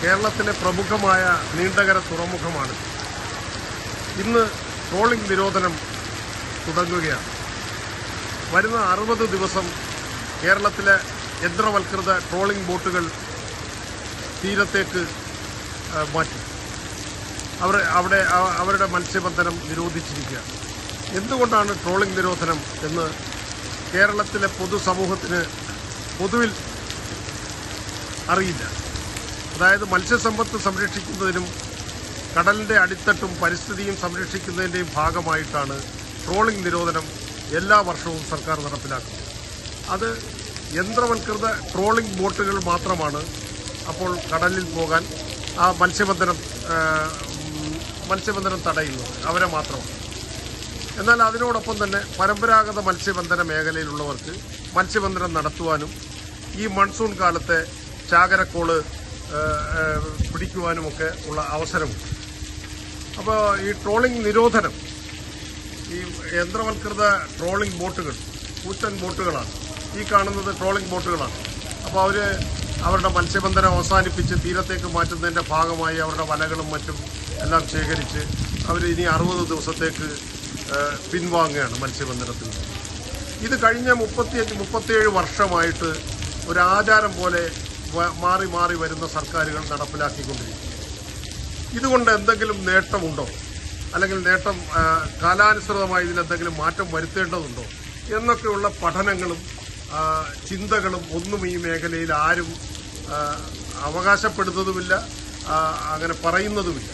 കേരളത്തിലെ പ്രമുഖമായ നീണ്ടകര തുറമുഖമാണ്. ഇന്ന് ട്രോളിംഗ് നിരോധനം തുടങ്ങുകയാണ്. വരുന്ന 60 ദിവസം കേരളത്തിലെ യന്ത്രവൽകൃത ട്രോളിംഗ് ബോട്ടുകൾ തീരത്തേക്ക് മാറ്റി അവരുടെ മത്സ്യബന്ധനം നിരോധിച്ചിരിക്കുകയാണ്. എന്തുകൊണ്ടാണ് ട്രോളിംഗ് നിരോധനം എന്ന് കേരളത്തിലെ പൊതുസമൂഹത്തിന് പൊതുവിൽ അറിയില്ല. അതായത് മത്സ്യസമ്പത്ത് സംരക്ഷിക്കുന്നതിനും കടലിൻ്റെ അടിത്തട്ടും പരിസ്ഥിതിയും സംരക്ഷിക്കുന്നതിൻ്റെയും ഭാഗമായിട്ടാണ് ട്രോളിംഗ് നിരോധനം എല്ലാ വർഷവും സർക്കാർ നടപ്പിലാക്കുന്നത്. അത് യന്ത്രവൽകൃത ട്രോളിംഗ് ബോട്ടുകൾ മാത്രമാണ് അപ്പോൾ കടലിൽ പോകാൻ ആ മത്സ്യബന്ധനം തടയുന്നത്, അവരെ മാത്രമാണ്. എന്നാൽ അതിനോടൊപ്പം തന്നെ പരമ്പരാഗത മത്സ്യബന്ധന മേഖലയിലുള്ളവർക്ക് മത്സ്യബന്ധനം നടത്തുവാനും ഈ മൺസൂൺ കാലത്തെ ചാകരക്കോള് പിടിക്കുവാനുമൊക്കെ ഉള്ള അവസരമുണ്ട്. അപ്പോൾ ഈ ട്രോളിംഗ് നിരോധനം, ഈ യന്ത്രവൽകൃത ട്രോളിംഗ് ബോട്ടുകൾ കൂറ്റൻ ബോട്ടുകളാണ്, ഈ കാണുന്നത് ട്രോളിംഗ് ബോട്ടുകളാണ്. അപ്പോൾ അവരുടെ മത്സ്യബന്ധനം അവസാനിപ്പിച്ച് തീരത്തേക്ക് മാറ്റുന്നതിൻ്റെ ഭാഗമായി അവരുടെ വലകളും മറ്റും എല്ലാം ശേഖരിച്ച് അവർ ഇനി 60 ദിവസത്തേക്ക് പിൻവാങ്ങുകയാണ് മത്സ്യബന്ധനത്തിൽ. ഇത് കഴിഞ്ഞ 35-37 വർഷമായിട്ട് ഒരു ആചാരം പോലെ മാറി മാറി വരുന്ന സർക്കാരുകൾ നടപ്പിലാക്കിക്കൊണ്ടിരിക്കും. ഇതുകൊണ്ട് എന്തെങ്കിലും നേട്ടമുണ്ടോ, അല്ലെങ്കിൽ കാലാനുസൃതമായി ഇതിലെന്തെങ്കിലും മാറ്റം വരുത്തേണ്ടതുണ്ടോ എന്നൊക്കെയുള്ള പഠനങ്ങളും ചിന്തകളും ഒന്നും ഈ മേഖലയിൽ ആരും അവകാശപ്പെടുന്നതുമില്ല, അങ്ങനെ പറയുന്നതുമില്ല.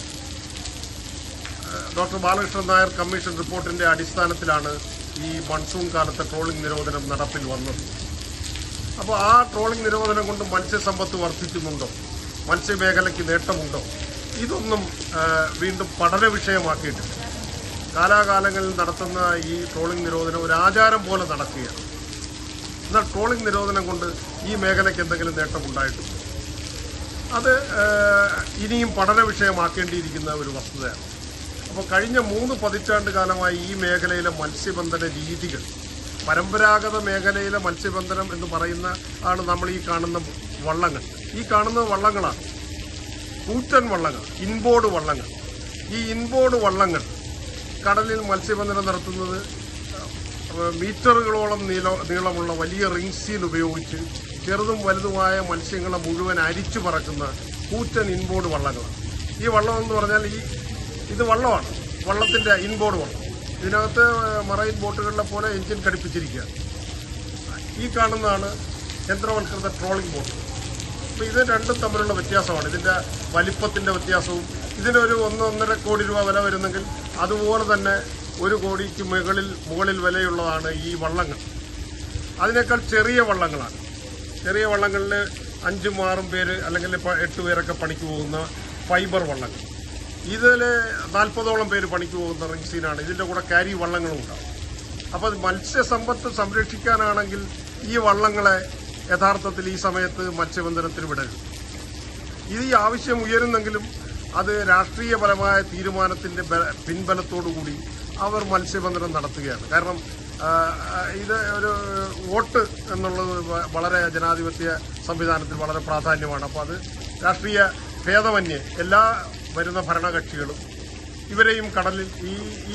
ഡോക്ടർ ബാലകൃഷ്ണൻ നായർ കമ്മീഷൻ റിപ്പോർട്ടിന്റെ അടിസ്ഥാനത്തിലാണ് ഈ മൺസൂൺ കാലത്തെ ട്രോളിംഗ് നിരോധനം നടപ്പിൽ വന്നത്. അപ്പോൾ ആ ട്രോളിംഗ് നിരോധനം കൊണ്ട് മത്സ്യസമ്പത്ത് വർദ്ധിക്കുന്നുണ്ടോ, മത്സ്യമേഖലയ്ക്ക് നേട്ടമുണ്ടോ, ഇതൊന്നും വീണ്ടും പഠന വിഷയമാക്കിയിട്ടില്ല. കാലാകാലങ്ങളിൽ നടത്തുന്ന ഈ ട്രോളിംഗ് നിരോധനം ഒരു ആചാരം പോലെ നടക്കുകയാണ്. എന്നാൽ ട്രോളിംഗ് നിരോധനം കൊണ്ട് ഈ മേഖലയ്ക്ക് എന്തെങ്കിലും നേട്ടമുണ്ടായിട്ടുണ്ടോ, അത് ഇനിയും പഠന വിഷയമാക്കേണ്ടിയിരിക്കുന്ന ഒരു വസ്തുതയാണ്. അപ്പോൾ കഴിഞ്ഞ 3 പതിറ്റാണ്ട് കാലമായി ഈ മേഖലയിലെ മത്സ്യബന്ധന രീതികൾ, പരമ്പരാഗത മേഖലയിലെ മത്സ്യബന്ധനം എന്ന് പറയുന്ന ആണ് നമ്മൾ ഈ കാണുന്ന വള്ളങ്ങൾ. ഈ കാണുന്ന വള്ളങ്ങളാണ് കൂറ്റൻ വള്ളങ്ങൾ, ഇൻബോർഡ് വള്ളങ്ങൾ. ഈ ഇൻബോർഡ് വള്ളങ്ങൾ കടലിൽ മത്സ്യബന്ധനം നടത്തുന്നത് മീറ്ററുകളോളം നീളമുള്ള വലിയ റിംഗ് സീൽ ഉപയോഗിച്ച് ചെറുതും വലുതുമായ മത്സ്യങ്ങളെ മുഴുവൻ അരിച്ചു പറക്കുന്ന കൂറ്റൻ ഇൻബോർഡ് വള്ളങ്ങളാണ്. ഈ വള്ളം എന്ന് പറഞ്ഞാൽ ഇത് വള്ളമാണ്, വള്ളത്തിൻ്റെ ഇൻബോർഡ് വള്ളം. ഇതിനകത്ത് മറൈൻ ബോട്ടുകളിലെ പോലെ എഞ്ചിൻ ഘടിപ്പിച്ചിരിക്കുകയാണ്. ഈ കാണുന്നതാണ് യന്ത്രവൽകൃത ട്രോളിംഗ് ബോട്ട്. അപ്പോൾ ഇത് രണ്ടും തമ്മിലുള്ള വ്യത്യാസമാണ്, ഇതിൻ്റെ വലിപ്പത്തിൻ്റെ വ്യത്യാസവും. ഇതിനൊരു 1-1.5 കോടി രൂപ വില വരുന്നെങ്കിൽ അതുപോലെ തന്നെ 1 കോടിക്ക് മുകളിൽ വിലയുള്ളതാണ് ഈ വള്ളങ്ങൾ. അതിനേക്കാൾ ചെറിയ വള്ളങ്ങളാണ്. ചെറിയ വള്ളങ്ങളിൽ 5-6 പേര് അല്ലെങ്കിൽ 8 പേരൊക്കെ പണിക്ക് പോകുന്ന ഫൈബർ വള്ളങ്ങൾ. ഇതിൽ 40ഓളം പേര് പണിക്ക് പോകുന്ന റിംഗ് സീനാണ്. ഇതിൻ്റെ കൂടെ കാരി വള്ളങ്ങളും ഉണ്ടാവും. അപ്പോൾ മത്സ്യസമ്പത്ത് സംരക്ഷിക്കാനാണെങ്കിൽ ഈ വള്ളങ്ങളെ യഥാർത്ഥത്തിൽ ഈ സമയത്ത് മത്സ്യബന്ധനത്തിന് വിടരുത്. ഈ ആവശ്യം ഉയരുന്നെങ്കിലും അത് രാഷ്ട്രീയപരമായ തീരുമാനത്തിൻ്റെ പിൻബലത്തോടുകൂടി അവർ മത്സ്യബന്ധനം നടത്തുകയാണ്. കാരണം ഇത് ഒരു വോട്ട് എന്നുള്ളത് വളരെ ജനാധിപത്യ സംവിധാനത്തിൽ വളരെ പ്രാധാന്യമാണ്. അപ്പോൾ അത് രാഷ്ട്രീയ ഭേദമന്യേ എല്ലാ വരുന്ന ഭരണകക്ഷികളും ഇവരെയും കടലിൽ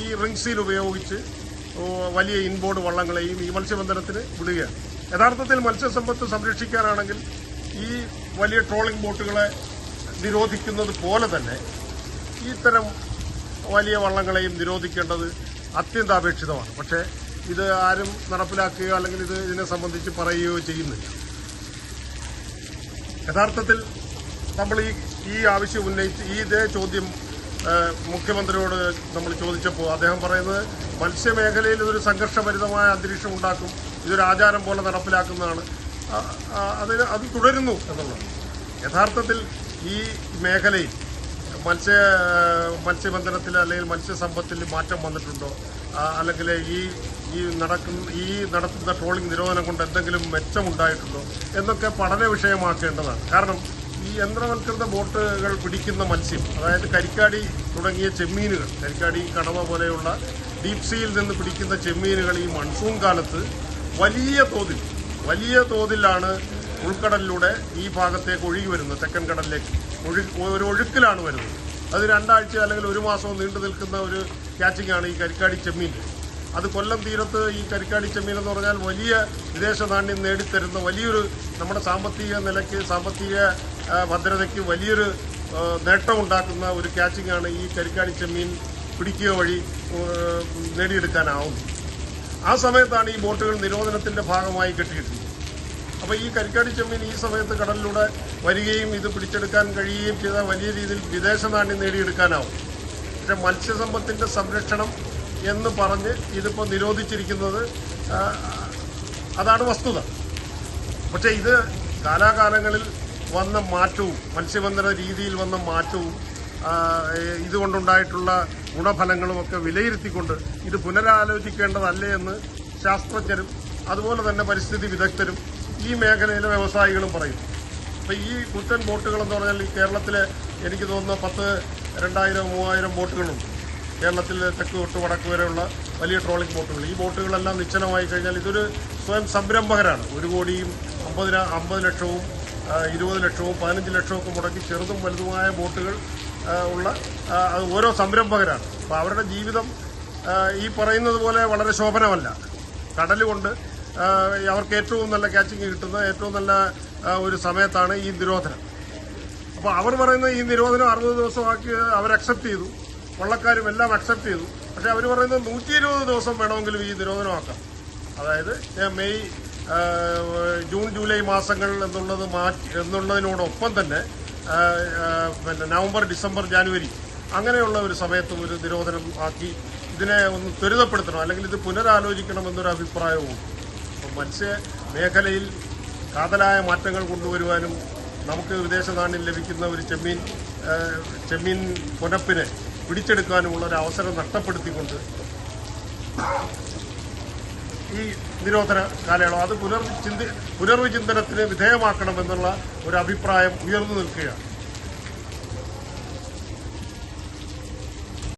ഈ റിംഗ് സീൽ ഉപയോഗിച്ച് വലിയ ഇൻബോർഡ് വള്ളങ്ങളെയും ഈ മത്സ്യബന്ധനത്തിന് വിടുകയാണ്. യഥാർത്ഥത്തിൽ മത്സ്യസമ്പത്ത് സംരക്ഷിക്കാനാണെങ്കിൽ ഈ വലിയ ട്രോളിംഗ് ബോട്ടുകളെ നിരോധിക്കുന്നത് പോലെ തന്നെ ഇത്തരം വലിയ വള്ളങ്ങളെയും നിരോധിക്കേണ്ടത് അത്യന്താപേക്ഷിതമാണ്. പക്ഷേ ഇത് ആരും നടപ്പിലാക്കുകയോ അല്ലെങ്കിൽ ഇതിനെ സംബന്ധിച്ച് പറയുകയോ ചെയ്യുന്നില്ല. യഥാർത്ഥത്തിൽ നമ്മൾ ഈ ആവശ്യം ഉന്നയിച്ച് ഇതേ ചോദ്യം മുഖ്യമന്ത്രിയോട് നമ്മൾ ചോദിച്ചപ്പോൾ അദ്ദേഹം പറയുന്നത് മത്സ്യമേഖലയിൽ ഇതൊരു സംഘർഷഭരിതമായ അന്തരീക്ഷം ഉണ്ടാക്കും, ഇതൊരു ആചാരം പോലെ നടപ്പിലാക്കുന്നതാണ്, അത് തുടരുന്നു എന്നുള്ളത്. യഥാർത്ഥത്തിൽ ഈ മേഖലയിൽ മത്സ്യബന്ധനത്തിൽ അല്ലെങ്കിൽ മത്സ്യസമ്പത്തിൽ മാറ്റം വന്നിട്ടുണ്ടോ, അല്ലെങ്കിൽ ഈ നടത്തുന്ന ട്രോളിംഗ് നിരോധനം കൊണ്ട് എന്തെങ്കിലും മെച്ചമുണ്ടായിട്ടുണ്ടോ എന്നൊക്കെ പഠന വിഷയമാക്കേണ്ടതാണ്. കാരണം ഈ യന്ത്രവൽകൃത ബോട്ടുകൾ പിടിക്കുന്ന മത്സ്യം, അതായത് കരിക്കാടി തുടങ്ങിയ ചെമ്മീനുകൾ, കരിക്കാടി, കണവ പോലെയുള്ള ഡീപ് സീയിൽ നിന്ന് പിടിക്കുന്ന ചെമ്മീനുകൾ ഈ മൺസൂൺ കാലത്ത് വലിയ തോതിലാണ് ഉൾക്കടലിലൂടെ ഈ ഭാഗത്തേക്ക് ഒഴുകി വരുന്നത്, തെക്കൻ കടലിലേക്ക്. ഒരു ഒഴുക്കിലാണ് വരുന്നത്. അത് 2 ആഴ്ച അല്ലെങ്കിൽ 1 മാസമോ നീണ്ടു നിൽക്കുന്ന ഒരു ക്യാച്ചിങ് ആണ് ഈ കരിക്കാടി ചെമ്മീൻ. അത് കൊല്ലം തീരത്ത് ഈ കരിക്കാടി ചെമ്മീൻ എന്ന് പറഞ്ഞാൽ വലിയ വിദേശ നാണ്യം നേടിത്തരുന്ന വലിയൊരു നമ്മുടെ സാമ്പത്തിക നിലയ്ക്ക് സാമ്പത്തിക ഭദ്രതയ്ക്ക് വലിയൊരു നേട്ടമുണ്ടാക്കുന്ന ഒരു ക്യാച്ചിങ് ആണ് ഈ കരിക്കാടി ചെമ്മീൻ പിടിക്കുക വഴി നേടിയെടുക്കാനാവുന്നത്. ആ സമയത്താണ് ഈ ബോട്ടുകൾ നിരോധനത്തിൻ്റെ ഭാഗമായി കെട്ടിയിട്ടുണ്ട്. അപ്പോൾ ഈ കരിക്കാടി ചെമ്മീൻ ഈ സമയത്ത് കടലിലൂടെ വരികയും ഇത് പിടിച്ചെടുക്കാൻ കഴിയുകയും ചെയ്താൽ വലിയ രീതിയിൽ വിദേശ നാണ്യം നേടിയെടുക്കാനാവും. പക്ഷെ മത്സ്യസമ്പത്തിൻ്റെ സംരക്ഷണം എന്ന് പറഞ്ഞ് ഇതിപ്പോൾ നിരോധിച്ചിരിക്കുന്നത് അതാണ് വസ്തുത. പക്ഷേ ഇത് കാലാകാലങ്ങളിൽ വന്ന മാറ്റവും മത്സ്യബന്ധന രീതിയിൽ വന്ന മാറ്റവും ഇതുകൊണ്ടുണ്ടായിട്ടുള്ള ഗുണഫലങ്ങളുമൊക്കെ വിലയിരുത്തിക്കൊണ്ട് ഇത് പുനരാലോചിക്കേണ്ടതല്ലേ എന്ന് ശാസ്ത്രജ്ഞരും അതുപോലെ തന്നെ പരിസ്ഥിതി വിദഗ്ധരും ഈ മേഖലയിലെ വ്യവസായികളും പറയുന്നു. അപ്പോൾ ഈ കുറ്റൻ ബോട്ടുകൾ എന്ന് പറഞ്ഞാൽ ഈ കേരളത്തിൽ എനിക്ക് തോന്നുന്ന 2000-3000 ബോട്ടുകളുണ്ട്. കേരളത്തിൽ തെക്ക് തൊട്ട് വടക്ക് വരെയുള്ള വലിയ ട്രോളിംഗ് ബോട്ടുകൾ. ഈ ബോട്ടുകളെല്ലാം നിശ്ചലമായി കഴിഞ്ഞാൽ ഇതൊരു സ്വയം സംരംഭകരാണ്. 1 കോടിയും 50 ലക്ഷവും 20 ലക്ഷവും 15 ലക്ഷവും ഒക്കെ മുടക്കി ചെറുതും വലുതുമായ ബോട്ടുകൾ ഉള്ള ഓരോ സംരംഭകരാണ്. അപ്പോൾ അവരുടെ ജീവിതം ഈ പറയുന്നത് പോലെ വളരെ ശോഭനമല്ല. കടലുകൊണ്ട് അവർക്ക് ഏറ്റവും നല്ല ക്യാച്ചിങ് കിട്ടുന്ന ഏറ്റവും നല്ല ഒരു സമയത്താണ് ഈ നിരോധനം. അപ്പോൾ അവർ പറയുന്ന ഈ നിരോധനം 60 ദിവസമാക്കി അവർ അക്സെപ്റ്റ് ചെയ്തു. വള്ളക്കാരും എല്ലാം അക്സെപ്റ്റ് ചെയ്തു. പക്ഷേ അവർ പറയുന്നത് 120 ദിവസം വേണമെങ്കിലും ഈ നിരോധനമാക്കാം. അതായത് മെയ് ജൂൺ ജൂലൈ മാസങ്ങൾ എന്നുള്ളതിനോടൊപ്പം തന്നെ നവംബർ ഡിസംബർ ജാനുവരി അങ്ങനെയുള്ള ഒരു സമയത്ത് ഒരു നിരോധനം ആക്കി ഇതിനെ ഒന്ന് ത്വരിതപ്പെടുത്തണം, അല്ലെങ്കിൽ ഇത് പുനരാലോചിക്കണമെന്നൊരു അഭിപ്രായവും. അപ്പം മത്സ്യ മേഖലയിൽ കാതലായ മാറ്റങ്ങൾ കൊണ്ടുവരുവാനും നമുക്ക് വിദേശ നാണ്യം ലഭിക്കുന്ന ഒരു ചെമ്മീൻ പുനപ്പിനെ പിടിച്ചെടുക്കാനുമുള്ള ഒരു അവസരം നഷ്ടപ്പെടുത്തിക്കൊണ്ട് ഈ നിരോധന കാലയളവ് അത് പുനർവിചിന്തനത്തിന് വിധേയമാക്കണമെന്നുള്ള ഒരു അഭിപ്രായം ഉയർന്നു നിൽക്കുകയാണ്.